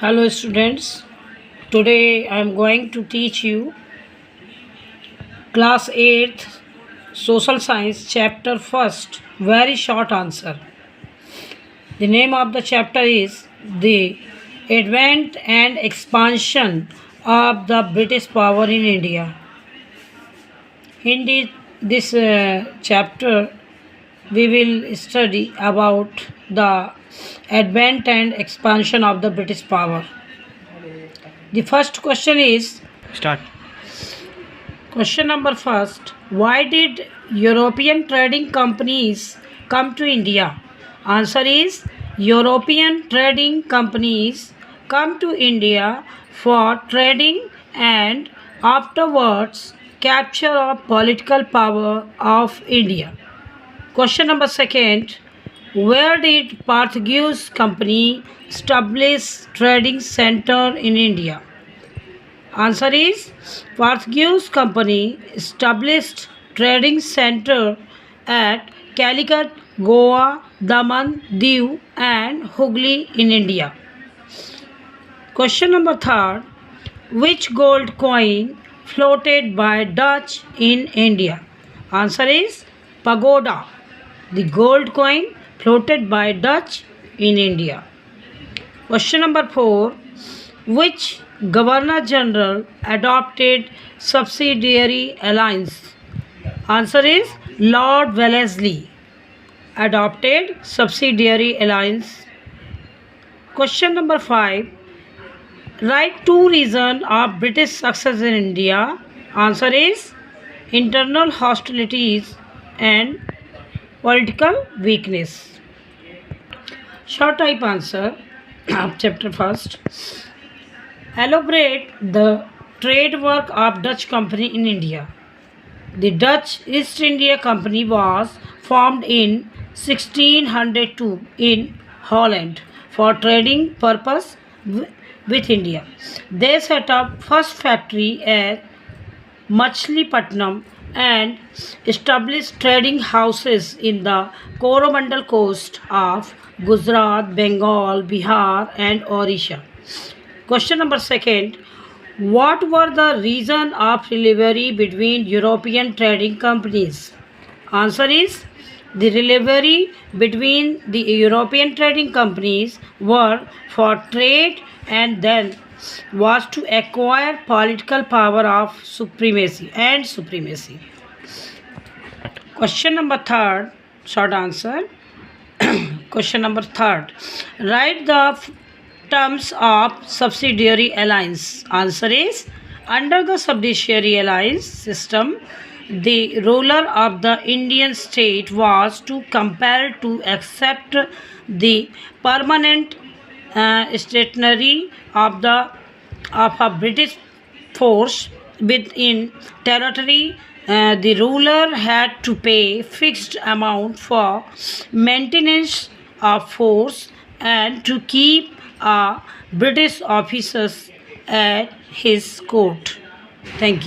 Hello students, today I am going to teach you class 8th social science chapter 1st, very short answer. The name of the chapter is the advent and expansion of the British power in India. In this chapter we will study about the advent and expansion of the British power. The first question is Start. question number first. Why did European trading companies come to India? Answer is European trading companies come to India for trading and afterwards capture of political power of India. Question number second. Where did Portuguese company establish trading center in India? Answer is Portuguese company established trading center at Calicut, Goa, Daman, Diu and Hooghly in India. Question number third. Which gold coin floated by Dutch in India? Answer is pagoda. The gold coin floated by Dutch in India. Question number 4. Which Governor General adopted subsidiary alliance? Answer is Lord Wellesley adopted subsidiary alliance. Question number 5. Write two reasons of British success in India. Answer is internal hostilities and political weakness. Short type answer of chapter first. Elaborate the trade work of Dutch company in India. The Dutch East India Company was formed in 1602 in Holland for trading purpose with India. They set up first factory at Machilipatnam and established trading houses in the Coromandel coast of Gujarat, Bengal, Bihar and Orissa. Question number second. What were the reason of rivalry between European trading companies? Answer is the rivalry between the European trading companies were for trade and then was to acquire political power of supremacy. Question number third, short answer. Question number third. Write the terms of subsidiary alliance. Answer is under the subsidiary alliance system, the ruler of the Indian state was to compel to accept the permanent stationery of a British force within territory. The ruler had to pay fixed amount for maintenance of force and to keep British officers at his court. Thank you.